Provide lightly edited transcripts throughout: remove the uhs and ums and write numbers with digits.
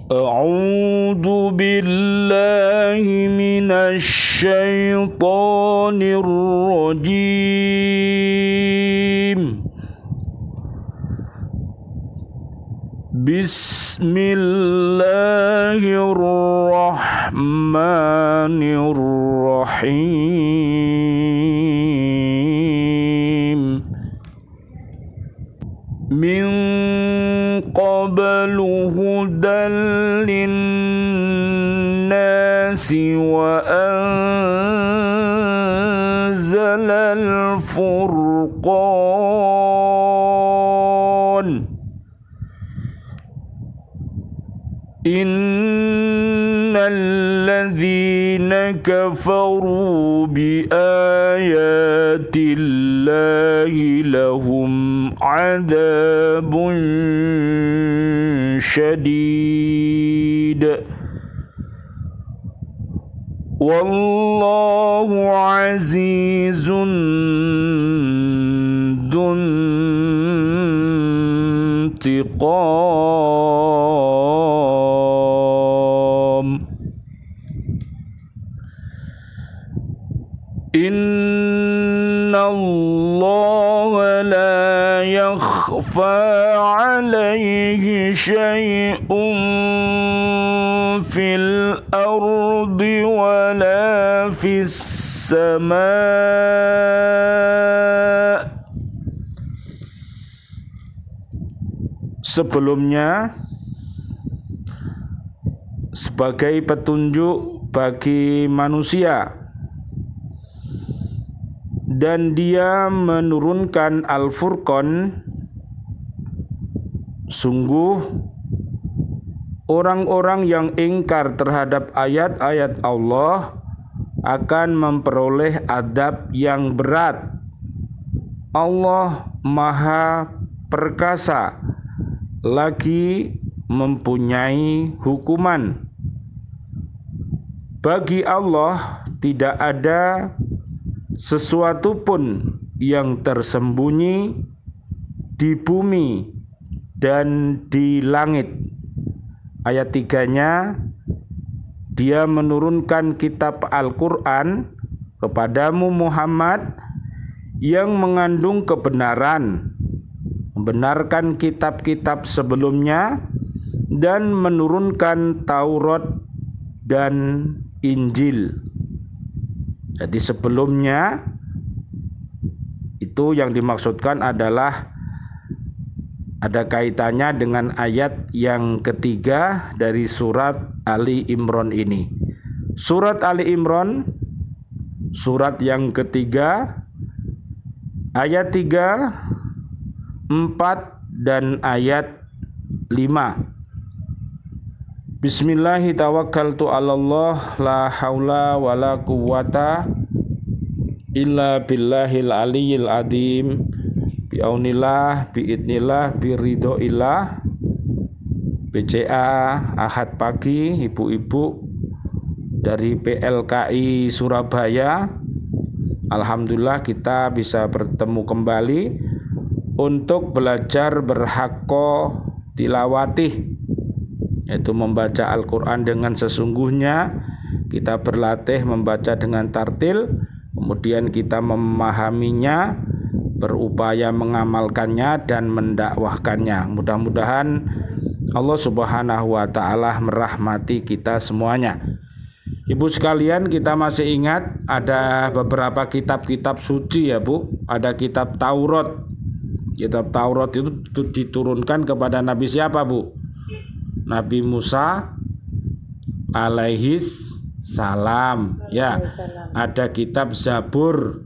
أعوذ بالله من الشيطان الرجيم. بسم الله الرحمن الرحيم. من قبل هدى للناس وأنزل الفرقان. إن الذين كفروا بآيات الله لهم عذاب شديد والله عزيز ذو انتقام. إن الله لا يخفى عليه شيء في الأرض ولا في السماء. Sebelumnya sebagai petunjuk bagi manusia, dan Dia menurunkan Al-Furqan. Sungguh orang-orang yang ingkar terhadap ayat-ayat Allah akan memperoleh adab yang berat. Allah Maha Perkasa, lagi mempunyai hukuman. Bagi Allah tidak ada sesuatu pun yang tersembunyi di bumi dan di langit. Ayat 3-nya, Dia menurunkan kitab Al-Quran kepadamu Muhammad yang mengandung kebenaran, membenarkan kitab-kitab sebelumnya, dan menurunkan Taurat dan Injil. Jadi sebelumnya itu yang dimaksudkan adalah ada kaitannya dengan ayat yang ketiga dari surat Ali Imran ini. Surat Ali Imran, surat yang ketiga, ayat 3, 4, dan ayat 5. Bismillahi tawakkaltu 'alallah la haula wala quwwata illa billahil aliyyil azim. Biaunillah, biidnillah, biridhoillah. BCA Ahad pagi, ibu-ibu dari PLKI Surabaya. Alhamdulillah kita bisa bertemu kembali untuk belajar berhaqqa tilawatih, yaitu membaca Al-Quran dengan sesungguhnya. Kita berlatih membaca dengan tartil, kemudian kita memahaminya, berupaya mengamalkannya dan mendakwahkannya. Mudah-mudahan Allah Subhanahu wa Ta'ala merahmati kita semuanya. Ibu sekalian, kita masih ingat ada beberapa kitab-kitab suci ya Bu. Ada kitab Taurat. Kitab Taurat itu diturunkan kepada Nabi siapa Bu? Nabi Musa alaihis salam. Ya, ada kitab Zabur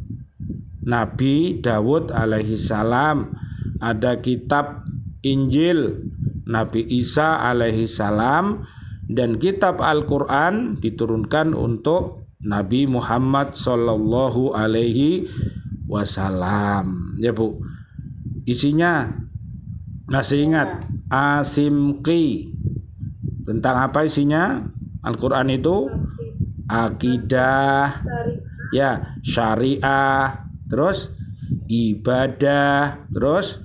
Nabi Dawud alaihi salam. Ada kitab Injil Nabi Isa alaihi salam. Dan kitab Al-Quran diturunkan untuk Nabi Muhammad sallallahu alaihi wasallam. Ya Bu, isinya masih ingat? Asimqi. Tentang apa isinya? Al-Quran itu akidah, ya, syariah, terus ibadah, terus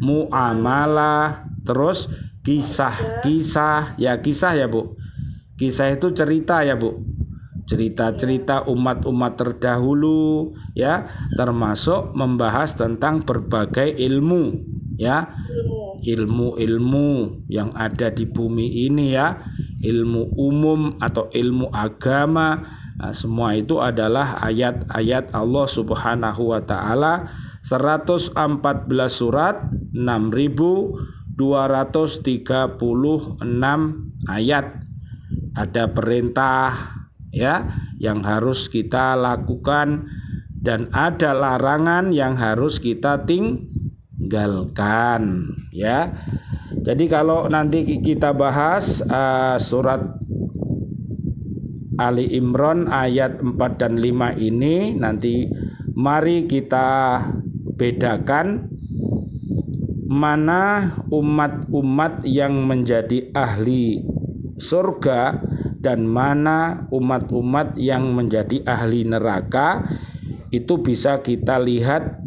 muamalah, terus Kisah ya Bu. Kisah itu cerita ya Bu. Cerita-cerita umat-umat terdahulu ya, termasuk membahas tentang berbagai ilmu ya. Ilmu-ilmu yang ada di bumi ini ya, ilmu umum atau ilmu agama. Nah, semua itu adalah ayat-ayat Allah Subhanahu wa taala. 114 surat, 6.236 ayat. Ada perintah ya yang harus kita lakukan dan ada larangan yang harus kita tinggalkan ya. Jadi kalau nanti kita bahas surat Ali Imran ayat 4 dan 5 ini, nanti mari kita bedakan mana umat-umat yang menjadi ahli surga dan mana umat-umat yang menjadi ahli neraka. Itu bisa kita lihat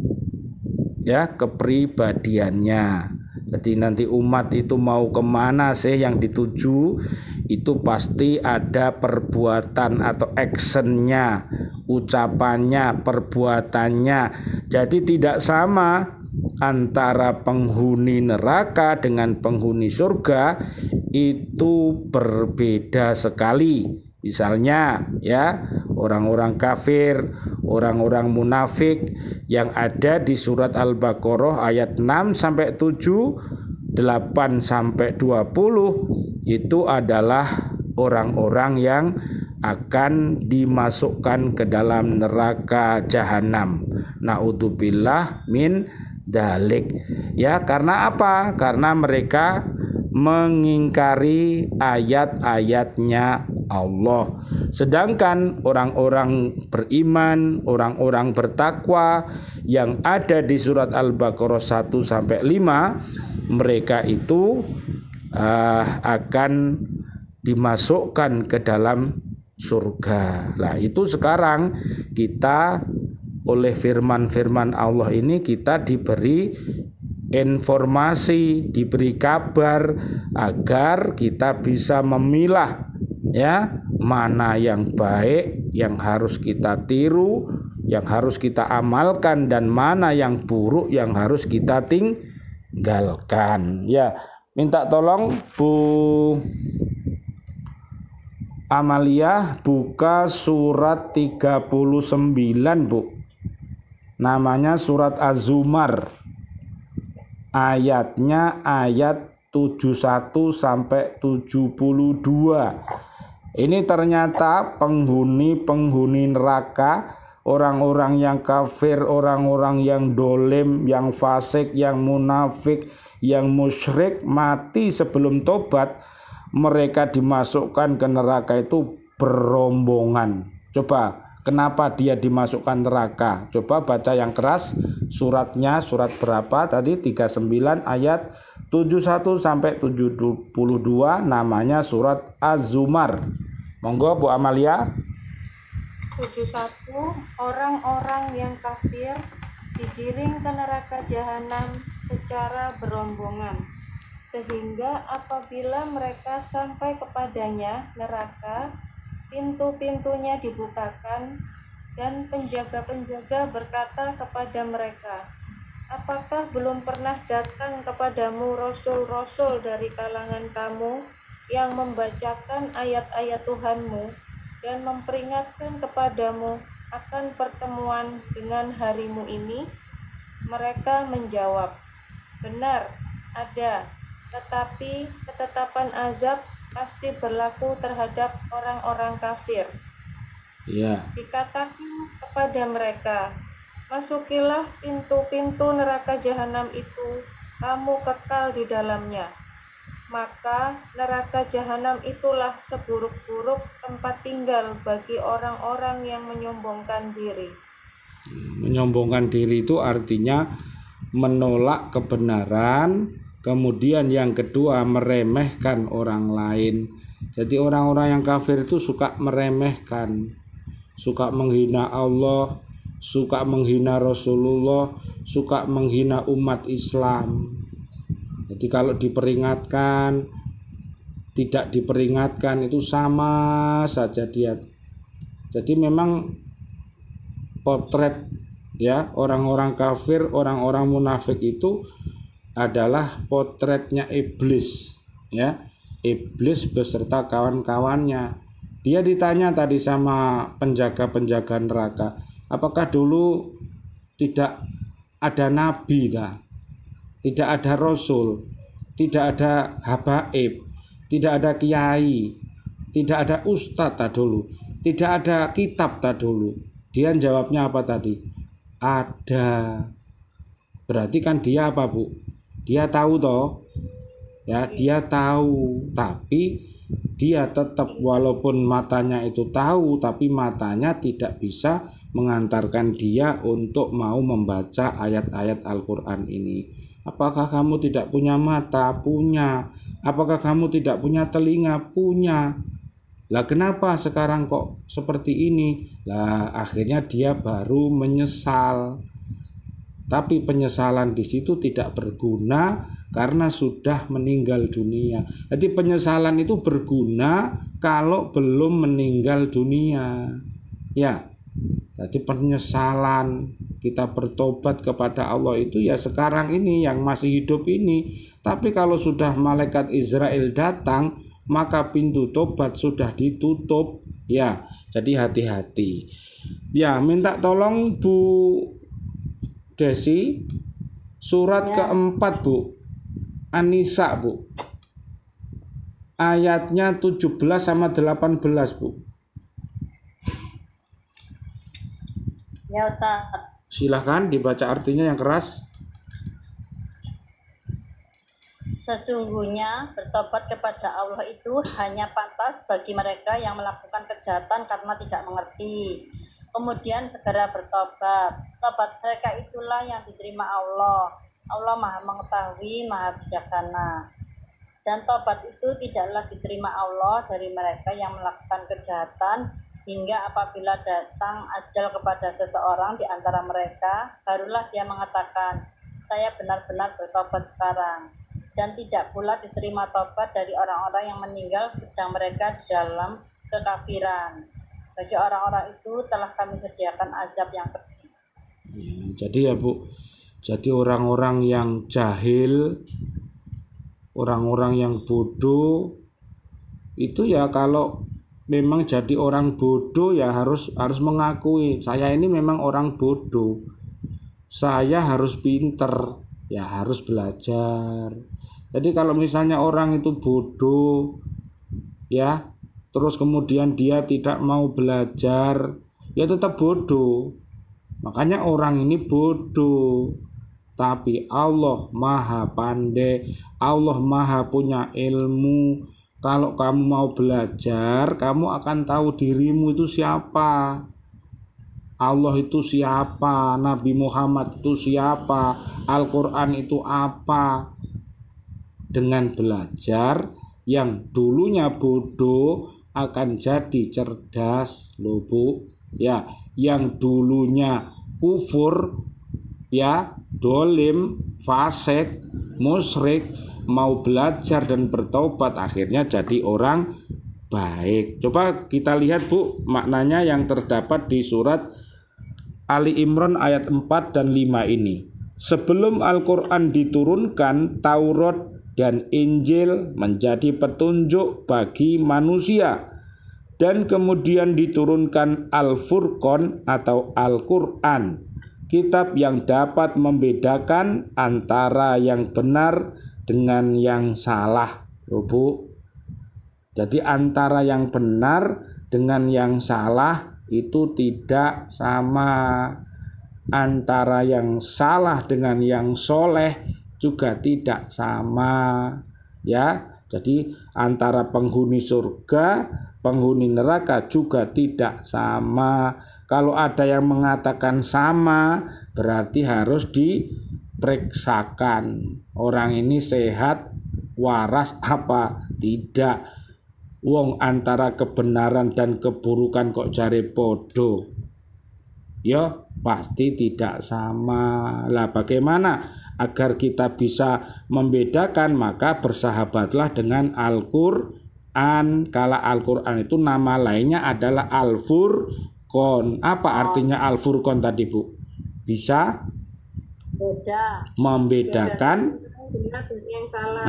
ya kepribadiannya. Jadi nanti umat itu mau kemana sih yang dituju, itu pasti ada perbuatan atau actionnya, ucapannya, perbuatannya. Jadi tidak sama antara penghuni neraka dengan penghuni surga, itu berbeda sekali. Misalnya ya, orang-orang kafir, orang-orang munafik yang ada di surat Al-Baqarah ayat 6 sampai 7, 8 sampai 20 itu adalah orang-orang yang akan dimasukkan ke dalam neraka jahanam. Naudzubillah min dalik. Ya, karena apa? Karena mereka mengingkari ayat-ayatnya Allah. Sedangkan orang-orang beriman, orang-orang bertakwa yang ada di surat Al-Baqarah 1 sampai 5, mereka itu akan dimasukkan ke dalam surga. Nah, itu sekarang kita oleh firman-firman Allah ini kita diberi informasi, diberi kabar agar kita bisa memilah ya, mana yang baik yang harus kita tiru, yang harus kita amalkan, dan mana yang buruk yang harus kita tinggalkan. Ya, minta tolong Bu Amalia buka surat 39 Bu. Namanya surat Az-Zumar. Ayatnya ayat 71 sampai 72. Ini ternyata penghuni neraka, orang-orang yang kafir, orang-orang yang dolim, yang fasik, yang munafik, yang musyrik, mati sebelum tobat, mereka dimasukkan ke neraka itu berombongan. Coba, kenapa dia dimasukkan neraka? Coba baca yang keras suratnya, surat berapa tadi? 39 ayat 71 sampai 72, namanya surat Az-Zumar. Monggo Bu Amalia. 71. Orang-orang yang kafir digiring ke neraka jahanam secara berombongan, sehingga apabila mereka sampai kepadanya neraka, pintu-pintunya dibukakan dan penjaga-penjaga berkata kepada mereka, apakah belum pernah datang kepadamu rasul-rasul dari kalangan kamu yang membacakan ayat-ayat Tuhanmu dan memperingatkan kepadamu akan pertemuan dengan harimu ini? Mereka menjawab, benar, ada, tetapi ketetapan azab pasti berlaku terhadap orang-orang kafir. Ya. Dikatakan kepada mereka, masukilah pintu-pintu neraka jahanam itu, kamu kekal di dalamnya. Maka neraka jahanam itulah seburuk-buruk tempat tinggal bagi orang-orang yang menyombongkan diri. Menyombongkan diri itu artinya menolak kebenaran, kemudian yang kedua meremehkan orang lain. Jadi orang-orang yang kafir itu suka meremehkan, suka menghina Allah, suka menghina Rasulullah, suka menghina umat Islam. Jadi kalau diperingatkan, tidak diperingatkan itu sama saja dia. Jadi memang potret ya orang-orang kafir, orang-orang munafik itu adalah potretnya iblis ya. Iblis beserta kawan-kawannya. Dia ditanya tadi sama penjaga-penjaga neraka, apakah dulu tidak ada nabi dah? Tidak ada rasul, tidak ada habaib, tidak ada kiai, tidak ada ustadz tak dulu, tidak ada kitab tak dulu. Dia jawabnya apa tadi? Ada. Berarti kan dia apa, Bu? Dia tahu toh? Ya, dia tahu, tapi dia tetap walaupun matanya itu tahu, tapi matanya tidak bisa mengantarkan dia untuk mau membaca ayat-ayat Al-Quran ini. Apakah kamu tidak punya mata? Punya. Apakah kamu tidak punya telinga? Punya. Lah kenapa sekarang kok seperti ini? Lah akhirnya dia baru menyesal. Tapi penyesalan di situ tidak berguna karena sudah meninggal dunia. Jadi penyesalan itu berguna kalau belum meninggal dunia. Ya. Jadi penyesalan kita bertobat kepada Allah itu ya sekarang ini yang masih hidup ini. Tapi kalau sudah malaikat Israel datang, maka pintu tobat sudah ditutup. Ya, jadi hati-hati. Ya, minta tolong Bu Desi, surat keempat Bu, An-Nisa Bu, ayatnya 17 sama 18 Bu. Ya Ustaz. Silahkan dibaca artinya yang keras. Sesungguhnya bertobat kepada Allah itu hanya pantas bagi mereka yang melakukan kejahatan karena tidak mengerti. Kemudian segera bertobat. Tobat mereka itulah yang diterima Allah. Allah Maha mengetahui, Maha bijaksana. Dan tobat itu tidaklah diterima Allah dari mereka yang melakukan kejahatan hingga apabila datang ajal kepada seseorang di antara mereka, barulah dia mengatakan, saya benar-benar bertobat sekarang. Dan tidak pula diterima tobat dari orang-orang yang meninggal sedang mereka dalam kekafiran. Bagi orang-orang itu telah kami sediakan azab yang pedih. Jadi ya Bu, jadi orang-orang yang jahil, orang-orang yang bodoh, itu ya kalau memang jadi orang bodoh ya harus mengakui saya ini memang orang bodoh. Saya harus pinter, ya harus belajar. Jadi kalau misalnya orang itu bodoh ya, terus kemudian dia tidak mau belajar, ya tetap bodoh. Makanya orang ini bodoh. Tapi Allah Maha Pandai, Allah Maha punya ilmu. Kalau kamu mau belajar, kamu akan tahu dirimu itu siapa. Allah itu siapa, Nabi Muhammad itu siapa, Al-Quran itu apa. Dengan belajar, yang dulunya bodoh akan jadi cerdas loh Bu. Ya, yang dulunya kufur, ya, dolim, fasik, musyrik, mau belajar dan bertobat akhirnya jadi orang baik. Coba kita lihat Bu maknanya yang terdapat di surat Ali Imran ayat 4 dan 5 ini. Sebelum Al-Quran diturunkan, Taurat dan Injil menjadi petunjuk bagi manusia. Dan kemudian diturunkan Al-Furqan atau Al-Quran, kitab yang dapat membedakan antara yang benar dengan yang salah loh Bu. Jadi antara yang benar dengan yang salah itu tidak sama. Antara yang salah dengan yang soleh juga tidak sama ya. Jadi antara penghuni surga, penghuni neraka juga tidak sama. Kalau ada yang mengatakan sama, berarti harus diperiksakan. Orang ini sehat, waras apa tidak. Wong antara kebenaran dan keburukan kok jare podo. Ya pasti tidak sama. Lah bagaimana Agar kita bisa membedakan, maka bersahabatlah dengan Al-Qur'an. Kala Al-Qur'an itu nama lainnya adalah Al-Furqan. Apa artinya Al-Furqan tadi, Bu? Bisa Beda. membedakan. Benar dan yang salah.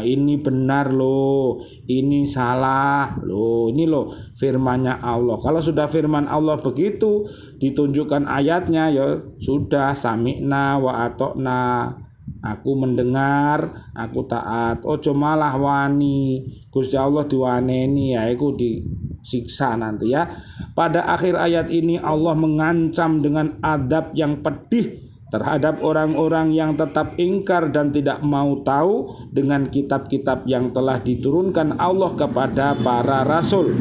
Ini benar loh, ini salah loh, ini loh firmannya Allah. Kalau sudah firman Allah begitu ditunjukkan ayatnya, ya sudah, sami'na wa atokna, aku mendengar, aku taat. Ojo malah wani, Gusti Allah diwaneni, ya iku disiksa nanti ya. Pada akhir ayat ini Allah mengancam dengan adab yang pedih terhadap orang-orang yang tetap ingkar dan tidak mau tahu dengan kitab-kitab yang telah diturunkan Allah kepada para rasul.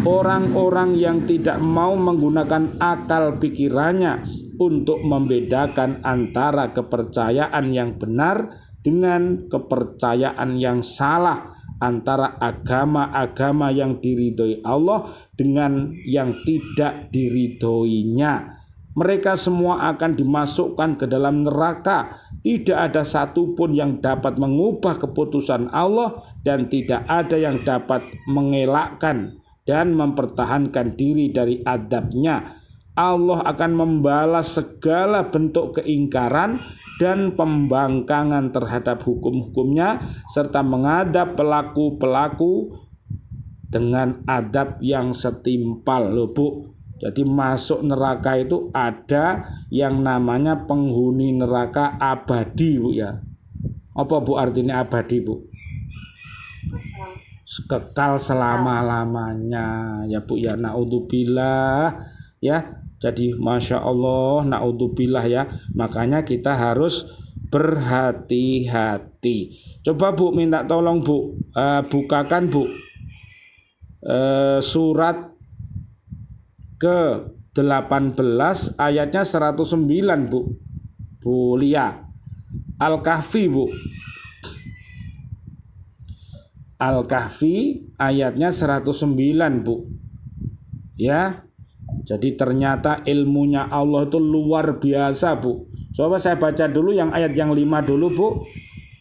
Orang-orang yang tidak mau menggunakan akal pikirannya untuk membedakan antara kepercayaan yang benar dengan kepercayaan yang salah, antara agama-agama yang diridhoi Allah dengan yang tidak diridhoinya. Mereka semua akan dimasukkan ke dalam neraka. Tidak ada satupun yang dapat mengubah keputusan Allah, dan tidak ada yang dapat mengelakkan dan mempertahankan diri dari adabnya. Allah akan membalas segala bentuk keingkaran dan pembangkangan terhadap hukum-hukumnya, serta mengadab pelaku-pelaku dengan adab yang setimpal loh, Bu. Jadi masuk neraka itu ada yang namanya penghuni neraka abadi, Bu ya. Apa Bu artinya abadi, Bu? Kekal selama-lamanya ya, Bu ya. Naudzubillah ya. Jadi Masya Allah, naudzubillah ya. Makanya kita harus berhati-hati. Coba Bu minta tolong Bu, bukakan Bu surat ke-18 ayatnya 109 Bu. Bu Lia. Al-Kahfi Bu. Al-Kahfi ayatnya 109 Bu. Ya. Jadi ternyata ilmunya Allah itu luar biasa Bu. Coba saya baca dulu yang ayat yang 5 dulu Bu.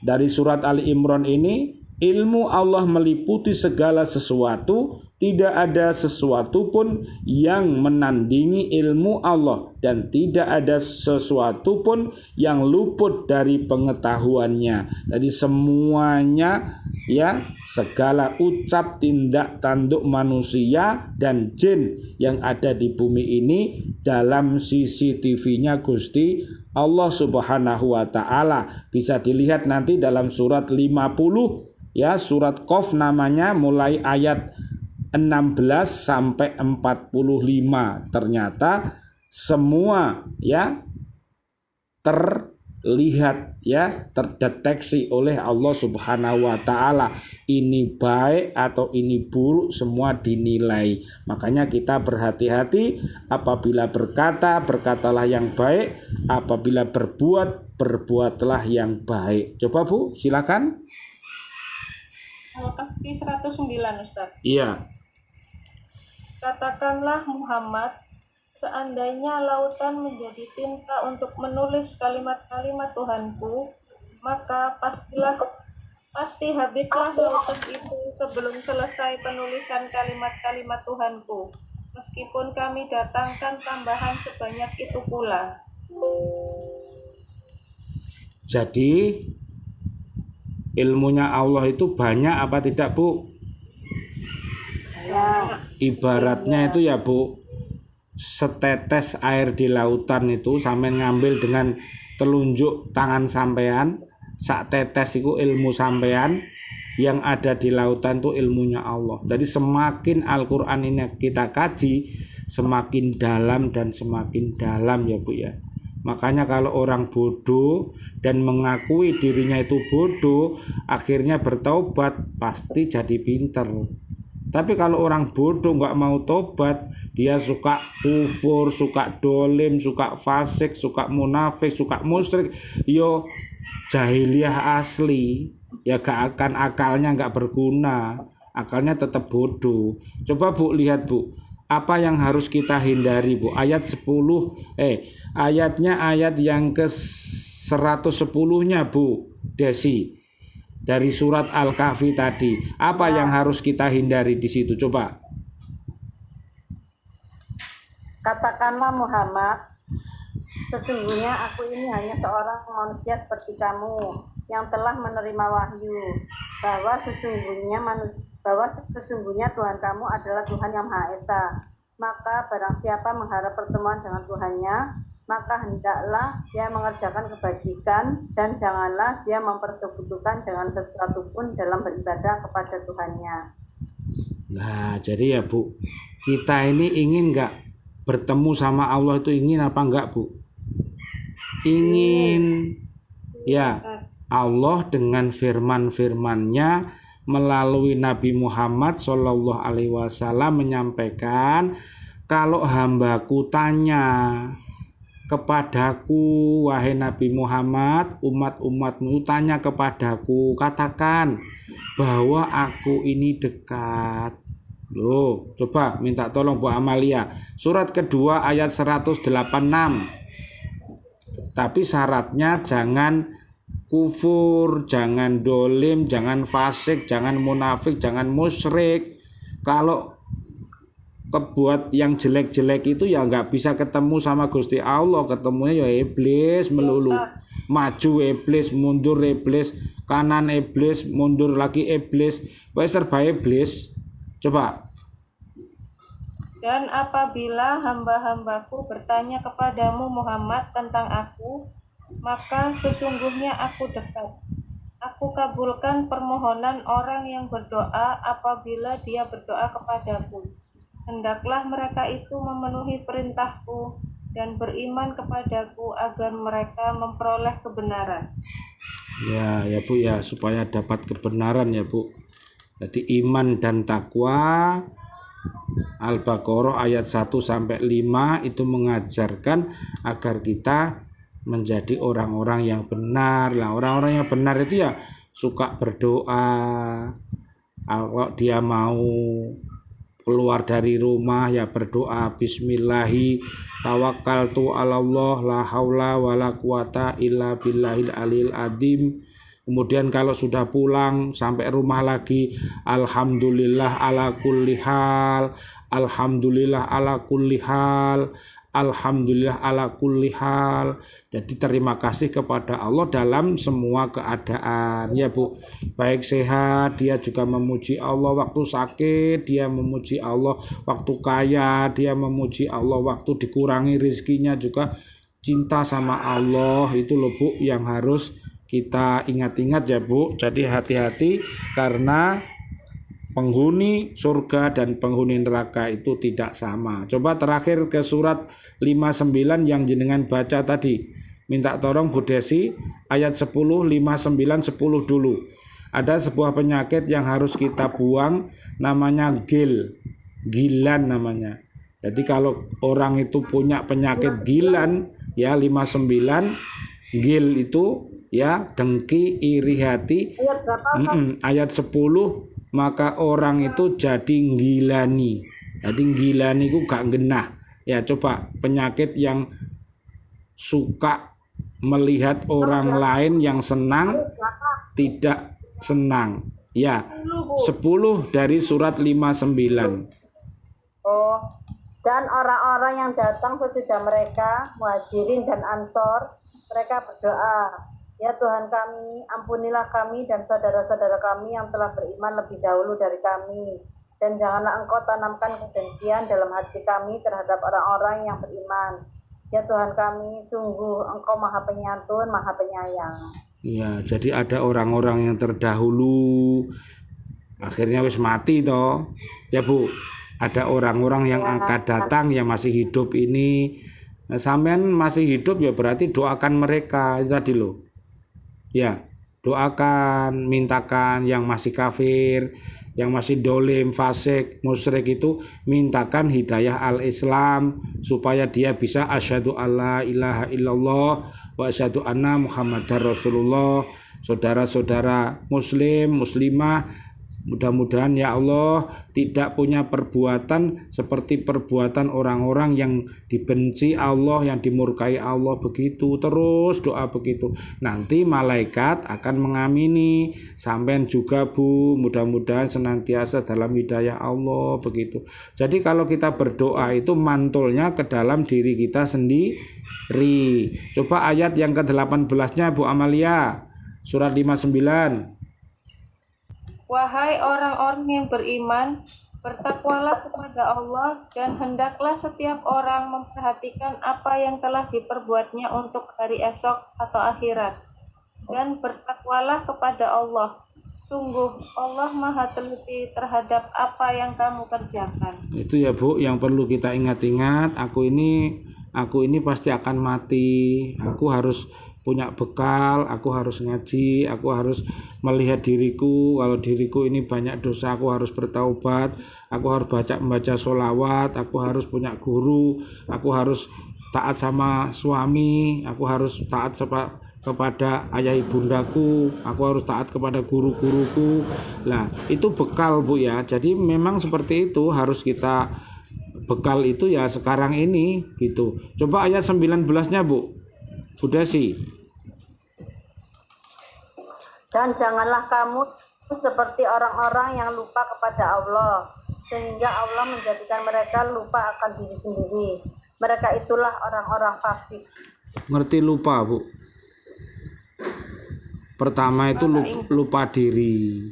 Dari surat Ali Imran ini, ilmu Allah meliputi segala sesuatu. Tidak ada sesuatu pun yang menandingi ilmu Allah, dan tidak ada sesuatu pun yang luput dari pengetahuannya. Jadi semuanya ya, segala ucap tindak tanduk manusia dan jin yang ada di bumi ini dalam CCTV-nya Gusti Allah Subhanahu wa taala. Bisa dilihat nanti dalam surat 50 ya, surat Qaf namanya, mulai ayat 16 sampai 45. Ternyata semua ya terlihat ya, terdeteksi oleh Allah Subhanahu wa taala. Ini baik atau ini buruk semua dinilai. Makanya kita berhati-hati, apabila berkata, berkatalah yang baik, apabila berbuat, berbuatlah yang baik. Coba Bu, silakan. Al-Kahfi 109 Ustaz. Iya. Katakanlah Muhammad, seandainya lautan menjadi tinta untuk menulis kalimat-kalimat Tuhanku, maka pasti habislah lautan itu sebelum selesai penulisan kalimat-kalimat Tuhanku, meskipun kami datangkan tambahan sebanyak itu pula. Jadi ilmunya Allah itu banyak apa tidak Bu? Ya. Ibaratnya itu ya Bu, setetes air di lautan itu sampean ngambil dengan telunjuk tangan sampean, sak tetes itu ilmu sampean, yang ada di lautan itu ilmunya Allah. Jadi semakin Al-Qur'an ini kita kaji, semakin dalam dan semakin dalam ya Bu ya. Makanya kalau orang bodoh dan mengakui dirinya itu bodoh, akhirnya bertaubat, pasti jadi pinter. Tapi kalau orang bodoh nggak mau tobat, dia suka kufur, suka dolim, suka fasik, suka munafik, suka musyrik, yo jahiliyah asli, ya gak akan, akalnya nggak berguna, akalnya tetap bodoh. Coba Bu lihat Bu, apa yang harus kita hindari Bu? Ayat 10, ayatnya ayat yang ke 110-nya Bu Desi dari surat Al-Kahfi tadi. Apa yang harus kita hindari di situ? Coba. Katakanlah Muhammad, sesungguhnya aku ini hanya seorang manusia seperti kamu yang telah menerima wahyu bahwa sesungguhnya Tuhan kamu adalah Tuhan yang Maha Esa. Maka barang siapa mengharap pertemuan dengan Tuhannya, maka hendaklah dia mengerjakan kebajikan dan janganlah dia mempersekutukan dengan sesuatu pun dalam beribadah kepada Tuhannya. Nah, jadi ya Bu, kita ini ingin nggak bertemu sama Allah itu, ingin apa enggak Bu? Ingin. Ya, Allah dengan firman-firmannya melalui Nabi Muhammad SAW menyampaikan, kalau hambaku tanya kepadaku, wahai Nabi Muhammad, umat-umatmu tanya kepadaku, katakan bahwa aku ini dekat. Loh, coba minta tolong Bu Amalia. Surat kedua ayat 186. Tapi syaratnya jangan kufur, jangan dolim, jangan fasik, jangan munafik, jangan musyrik. Kalau kebuat yang jelek-jelek itu ya nggak bisa ketemu sama Gusti Allah, ketemunya ya iblis melulu. Maju iblis, mundur iblis, kanan iblis, mundur lagi iblis, pokoknya serba iblis. Coba. Dan apabila hamba-hambaku bertanya kepadamu Muhammad tentang aku, maka sesungguhnya aku dekat. Aku kabulkan permohonan orang yang berdoa apabila dia berdoa kepadaku. Hendaklah mereka itu memenuhi perintahku dan beriman kepadaku agar mereka memperoleh kebenaran. Ya Bu ya, supaya dapat kebenaran ya Bu. Jadi iman dan takwa, Al-Baqarah ayat 1-5 itu mengajarkan agar kita menjadi orang-orang yang benar. Lah, orang-orang yang benar itu ya suka berdoa. Kalau dia mau keluar dari rumah ya berdoa, bismillahi tawakkaltu 'alallah la haula wala quwata illa billahil aliyil azim. Kemudian kalau sudah pulang sampai rumah lagi, alhamdulillah ala kulli hal, alhamdulillah ala kulli hal, alhamdulillah ala kulli hal. Jadi terima kasih kepada Allah dalam semua keadaan ya Bu. Baik sehat dia juga memuji Allah, waktu sakit dia memuji Allah, waktu kaya dia memuji Allah, waktu dikurangi rezekinya juga cinta sama Allah. Itu loh Bu yang harus kita ingat-ingat ya Bu. Jadi hati-hati karena penghuni surga dan penghuni neraka itu tidak sama. Coba terakhir ke surat 59 yang jenengan baca tadi. Minta tolong Bu Desi ayat 10, 59, 10 dulu. Ada sebuah penyakit yang harus kita buang, namanya gilan namanya. Jadi kalau orang itu punya penyakit gilan ya 59, gil itu ya dengki, iri hati. Ayat 10, maka orang itu jadi gilani. Jadi gilani itu gak genah. Ya coba penyakit yang suka melihat orang lain yang senang tidak senang. Ya 10 dari surat 59. Oh, dan orang-orang yang datang sesudah mereka, Muhajirin dan Ansor, mereka berdoa, ya Tuhan kami, ampunilah kami dan saudara-saudara kami yang telah beriman lebih dahulu dari kami. Dan janganlah Engkau tanamkan kebencian dalam hati kami terhadap orang-orang yang beriman. Ya Tuhan kami, sungguh Engkau Maha Penyantun, Maha Penyayang. Ya, jadi ada orang-orang yang terdahulu akhirnya wis mati toh. Ya Bu, ada orang-orang yang akan datang yang masih hidup ini. Nah, sampean masih hidup ya berarti doakan mereka itu tadi loh. Ya, doakan, mintakan yang masih kafir, yang masih dolim, fasik, musyrik itu mintakan hidayah al-Islam supaya dia bisa asyhadu alla ilaha illallah wa asyhadu anna Muhammadar Rasulullah. Saudara-saudara muslim, muslimah Mudah-mudahan ya Allah tidak punya perbuatan seperti perbuatan orang-orang yang dibenci Allah, yang dimurkai Allah. Begitu terus doa begitu. Nanti malaikat akan mengamini. Sampean juga Bu, mudah-mudahan senantiasa dalam hidayah Allah. Begitu. Jadi kalau kita berdoa itu mantulnya ke dalam diri kita sendiri. Coba ayat yang ke-18-nya Bu Amalia, surat 59. Wahai orang-orang yang beriman, bertakwalah kepada Allah dan hendaklah setiap orang memperhatikan apa yang telah diperbuatnya untuk hari esok atau akhirat. Dan bertakwalah kepada Allah. Sungguh Allah Maha teliti terhadap apa yang kamu kerjakan. Itu ya Bu, yang perlu kita ingat-ingat. Aku ini pasti akan mati. Aku harus punya bekal, aku harus ngaji, aku harus melihat diriku. Kalau diriku ini banyak dosa, aku harus bertaubat, aku harus membaca sholawat, aku harus punya guru, aku harus taat sama suami, aku harus taat kepada ayah ibundaku, aku harus taat kepada guru-guruku. Nah, itu bekal Bu ya. Jadi memang seperti itu harus kita, bekal itu ya sekarang ini gitu. Coba ayat 19-nya Bu. Sudah sih. Dan janganlah kamu seperti orang-orang yang lupa kepada Allah, sehingga Allah menjadikan mereka lupa akan diri sendiri. Mereka itulah orang-orang fasik. Ngerti lupa Bu? Pertama itu lupa diri.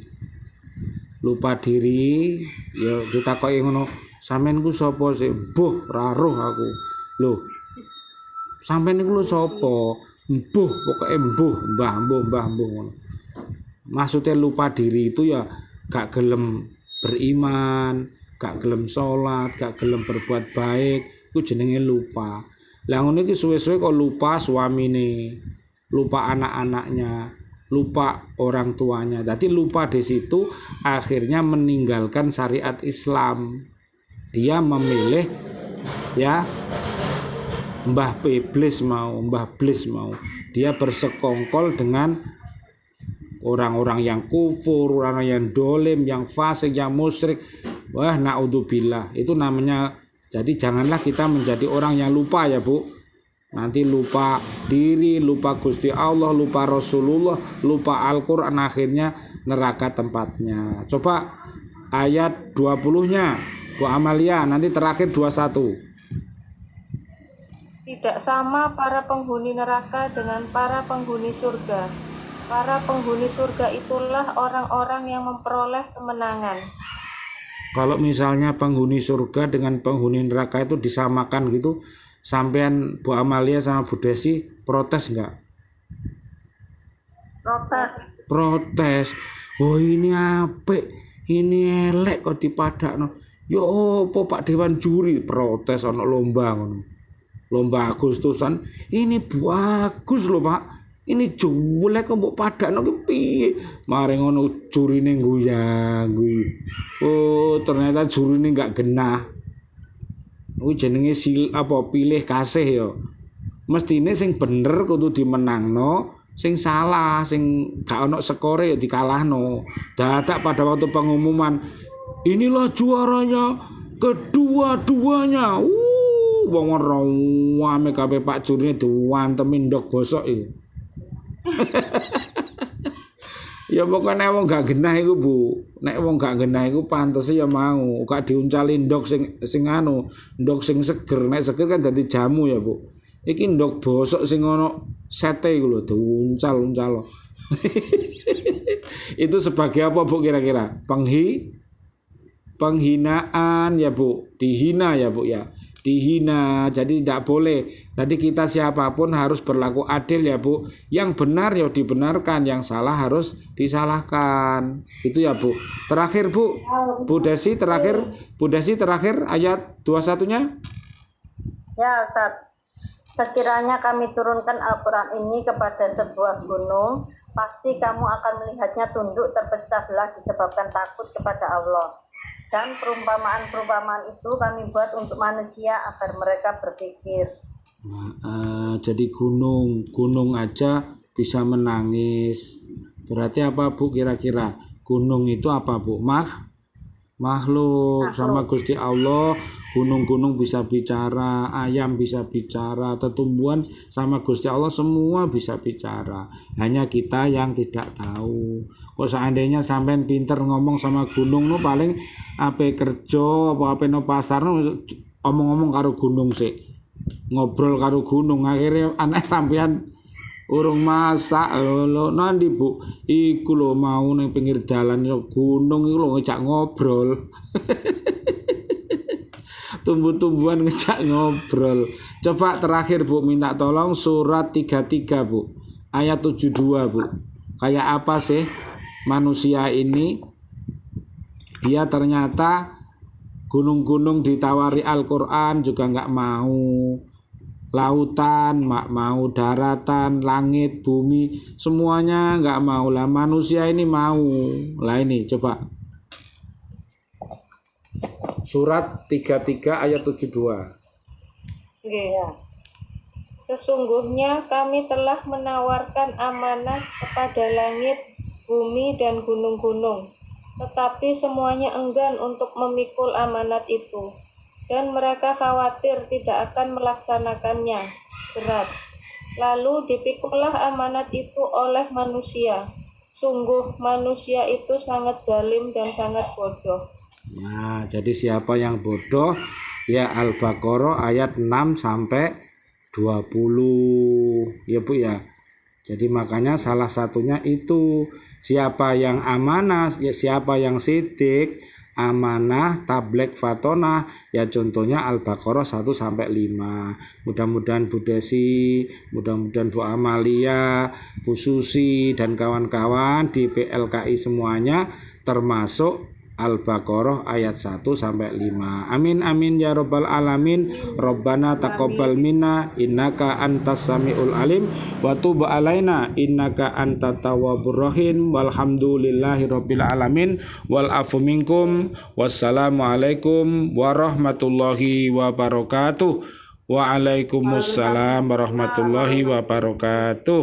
Lupa diri, ya ditakoki ngono, sampean ku sapa sih? Mbuh, ra roh aku. Loh, sampean niku lho sapa? Mbuh, pokoke mbah ngono. Maksudnya lupa diri itu ya gak gelem beriman, gak gelem sholat, gak gelem berbuat baik, itu jenenge lupa. Lah ngono iki suwe-suwe kok lupa suamine, lupa anak-anaknya, lupa orang tuanya. Jadi lupa di situ akhirnya meninggalkan syariat Islam. Dia memilih ya Mbah Iblis mau, dia bersekongkol dengan orang-orang yang kufur, orang yang dolim, yang fasik, yang musyrik. Wah, naudzubillah. Itu namanya. Jadi janganlah kita menjadi orang yang lupa ya Bu. Nanti lupa diri, lupa Gusti Allah, lupa Rasulullah, lupa Al-Quran, akhirnya neraka tempatnya. Coba ayat 20-nya Bu Amalia, nanti terakhir 21. Tidak sama para penghuni neraka dengan para penghuni surga. Para penghuni surga itulah orang-orang yang memperoleh kemenangan. Kalau misalnya penghuni surga dengan penghuni neraka itu disamakan gitu, sampean Bu Amalia sama Bu Desi protes enggak? Protes. Oh ini apik, ini elek kok dipadakno. Yo opo Pak Dewan Juri, protes ana lomba ngono. Lomba Agustusan, ini bagus loh Pak. Ini jelek kok mbok padakno ki piye? Mari ngono jurine guyu. Oh, ternyata jurine enggak genah. Kuwi jenenge pilih kasih ya. Mestine sing bener kudu dimenangno, sing salah, sing gak ono skore ya dikalahno. Dadak pada waktu pengumuman, inilah juaranya kedua-duanya. Wong rame kabeh Pak jurine diwantemi ndok bosok iki. Ya pokoknya wong gak genah iku Bu. Nek wong gak genah iku pantes ya mau gak diuncali ndok sing ndok sing seger. Nek seger kan dadi jamu ya Bu. Iki ndok bosok sing ono sete iku lho diuncal-uncal. Itu sebagai apa Bu kira-kira? Penghinaan ya Bu. Dihina ya Bu ya. Dihina, jadi tidak boleh. Jadi kita siapapun harus berlaku adil ya Bu. Yang benar ya dibenarkan, yang salah harus disalahkan. Itu ya Bu. Terakhir Bu, Bu Desi terakhir ayat 21-nya. Ya Ustaz, sekiranya kami turunkan Al-Quran ini kepada sebuah gunung, pasti kamu akan melihatnya tunduk terpecah belah disebabkan takut kepada Allah. Dan perumpamaan-perumpamaan itu kami buat untuk manusia agar mereka berpikir. Jadi gunung aja bisa menangis. Berarti apa Bu kira-kira? Gunung itu apa, Bu? Makhluk. Sama Gusti Allah, gunung-gunung bisa bicara, ayam bisa bicara, tetumbuhan sama Gusti Allah semua bisa bicara. Hanya kita yang tidak tahu. Kok seandainya sampean pinter ngomong sama gunung no paling ape kerja apa no pasar no omong-omong karo gunung sih. Ngobrol karo gunung akhirnya anak sampean urung masak lho nanti Bu iku lho mau ning pinggir dalan gunung iku lho ngejak ngobrol. Tumbuh-tumbuhan ngejak ngobrol. Coba terakhir Bu minta tolong surat 33 Bu ayat 72 Bu. Kayak apa sih manusia ini? Dia ternyata gunung-gunung ditawari Al-Quran juga nggak mau. Lautan, mau daratan, langit, bumi, semuanya nggak mau lah. Manusia ini mau. Lah ini coba. Surat 33 ayat 72. Oke. Sesungguhnya kami telah menawarkan amanah kepada langit, bumi, dan gunung-gunung. Tetapi semuanya enggan untuk memikul amanat itu. Dan mereka khawatir tidak akan melaksanakannya. Berat. Lalu dipikullah amanat itu oleh manusia. Sungguh manusia itu sangat zalim dan sangat bodoh. Nah, jadi siapa yang bodoh? Ya Al-Baqarah ayat 6 sampai 20. Ya Bu ya. Jadi makanya salah satunya itu siapa yang amanah, ya siapa yang sidik, amanah, tablek, fatonah, ya contohnya Al-Baqarah 1 sampai 5. Mudah-mudahan Bu Desi, mudah-mudahan Bu Amalia, Bu Susi dan kawan-kawan di PLKI semuanya termasuk Al-Baqarah ayat 1 sampai 5. Amin amin ya rabbal alamin. Rabbana taqabbal minna innaka antas samiul alim wa tub alaina innaka antat tawwabur rahim. Walhamdulillahi rabbil alamin. Wal afu minkum. Wassalamu alaikum warahmatullahi wabarakatuh. Waalaikumsalam warahmatullahi wabarakatuh.